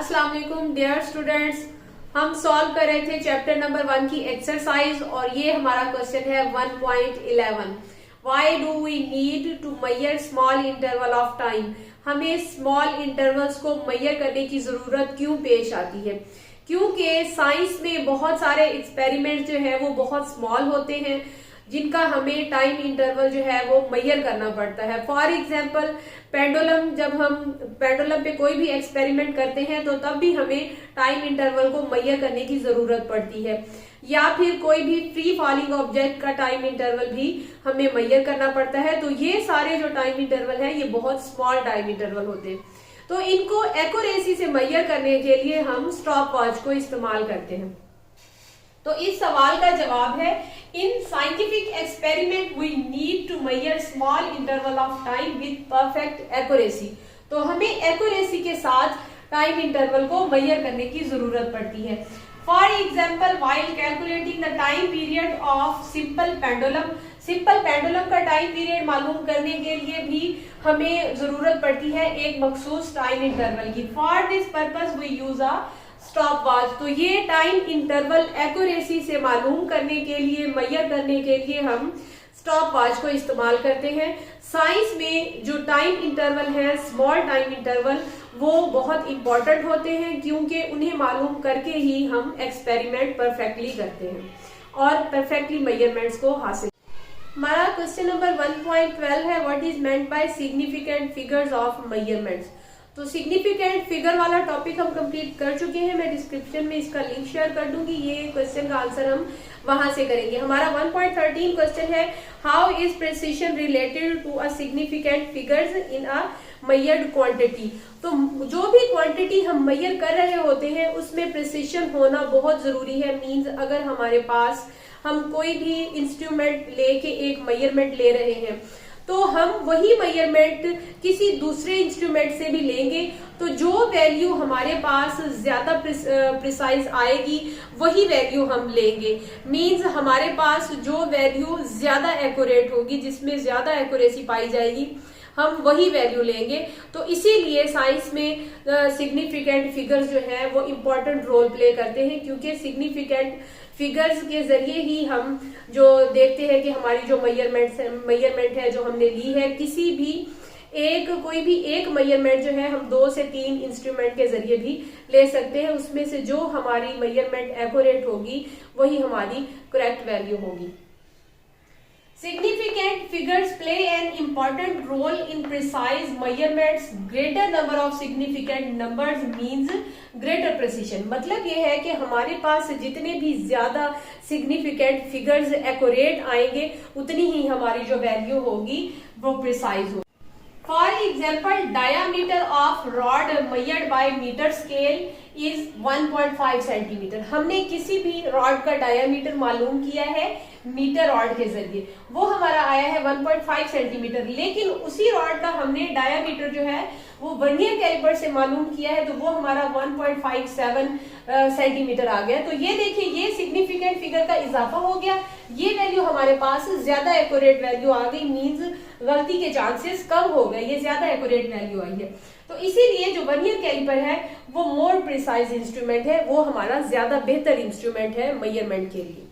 अस्सलाम वालेकुम dear students. हम सॉल्व कर रहे थे चैप्टर नंबर 1 की एक्सरसाइज और ये हमारा क्वेश्चन है 1.11। Why do we need to measure small interval of time. हमें स्मॉल इंटरवल्स को मेजर करने की जरूरत क्यों पेश आती है? क्योंकि साइंस में बहुत सारे एक्सपेरिमेंट जो है वो बहुत स्मॉल होते हैं जिनका हमें टाइम इंटरवल जो है वो मेजर करना पड़ता है। फॉर एग्जाम्पल पेंडुलम, जब हम पेंडुलम पे कोई भी एक्सपेरिमेंट करते हैं तो तब भी हमें टाइम इंटरवल को मेजर करने की जरूरत पड़ती है, या फिर कोई भी फ्री फॉलिंग ऑब्जेक्ट का टाइम इंटरवल भी हमें मेजर करना पड़ता है। तो ये सारे जो टाइम इंटरवल है ये बहुत स्मॉल टाइम इंटरवल होते हैं। तो इनको एक्यूरेसी से मेजर करने के लिए हम स्टॉप वॉच को इस्तेमाल करते हैं। तो इस सवाल का जवाब है, in scientific experiment we need to measure small interval of time with perfect accuracy. तो हमें एक्यूरेसी के साथ टाइम इंटरवल को मेजर करने की जरूरत पड़ती है। For example while calculating the time period of simple pendulum, simple pendulum का टाइम पीरियड मालूम करने के लिए भी हमें जरूरत पड़ती है एक मखसूस टाइम इंटरवल की। For this purpose we use a stopwatch. तो ये टाइम इंटरवल एक्यूरेसी से मालूम करने के लिए, मेजर करने के लिए हम स्टॉप वॉच को इस्तेमाल करते हैं। साइंस में जो टाइम इंटरवल है, स्मॉल टाइम इंटरवल, वो बहुत इंपॉर्टेंट होते हैं क्योंकि उन्हें मालूम करके ही हम एक्सपेरिमेंट परफेक्टली करते हैं और परफेक्टली मेजरमेंट्स को हासिल। हमारा क्वेश्चन नंबर 1.12 है, what is meant by significant figures of measurements. तो सिग्निफिकेंट फिगर वाला टॉपिक हम कंप्लीट कर चुके हैं। मैं डिस्क्रिप्शन में इसका लिंक शेयर कर दूंगी, ये क्वेश्चन का आंसर हम वहां से करेंगे। हमारा 1.13 क्वेश्चन है, how is precision related to a significant figures in a measured quantity. तो जो भी क्वांटिटी हम मेजर कर रहे होते हैं उसमें प्रिसिशन होना बहुत जरूरी है। मींस अगर हमारे पास हम कोई भी इंस्ट्रूमेंट लेके एक मेजरमेंट ले रहे हैं तो हम वही मेजरमेंट किसी दूसरे इंस्ट्रूमेंट से भी लेंगे तो जो वैल्यू हमारे पास ज्यादा प्रिसाइज आएगी वही वैल्यू हम लेंगे। मींस हमारे पास जो वैल्यू ज्यादा एक्यूरेट होगी, जिसमें ज्यादा एक्यूरेसी पाई जाएगी, हम वही वैल्यू लेंगे। तो इसीलिए साइंस में सिग्निफिकेंट फिगर्स जो है वो इम्पोर्टेंट रोल प्ले करते हैं, क्योंकि सिग्निफिकेंट फिगर्स के जरिए ही हम जो देखते हैं कि हमारी जो मेजरमेंट है जो हमने ली है, किसी भी कोई भी एक मेजरमेंट जो है हम 2 से 3 इंस्ट्रूमेंट के जरिए भी ले सकते हैं। उसमें से जो हमारी मेजरमेंट एक्यूरेट होगी वही हमारी करेक्ट वैल्यू होगी। Significant figures play an important role in precise measurements. Greater number of significant numbers means greater precision. मतलब ये है कि हमारे पास जितने भी ज्यादा significant figures accurate आएंगे उतनी ही हमारी जो वैल्यू होगी वो precise होगी। For example, diameter of rod measured by meter scale is 1.5 centimetre. हमने किसी भी रॉड का डायामीटर मालूम किया है मीटर रॉड के जरिए, वो हमारा आया है 1.5 सेंटीमीटर। लेकिन उसी रॉड का हमने डायामीटर जो है वो वर्नियर कैलिपर से मालूम किया है तो वो हमारा 1.57 सेंटीमीटर आ गया। तो ये देखिए, ये सिग्निफिकेंट फिगर का इजाफा हो गया, ये वैल्यू हमारे पास ज्यादा एक्यूरेट वैल्यू आ गई। मींस गलती के चांसेस कम हो गए, ये ज्यादा एक्यूरेट वैल्यू आई है। तो इसीलिए जो वर्नियर कैलिपर है वो मोर प्रिसाइज इंस्ट्रूमेंट है, वो हमारा ज्यादा बेहतर इंस्ट्रूमेंट है मेजरमेंट के लिए।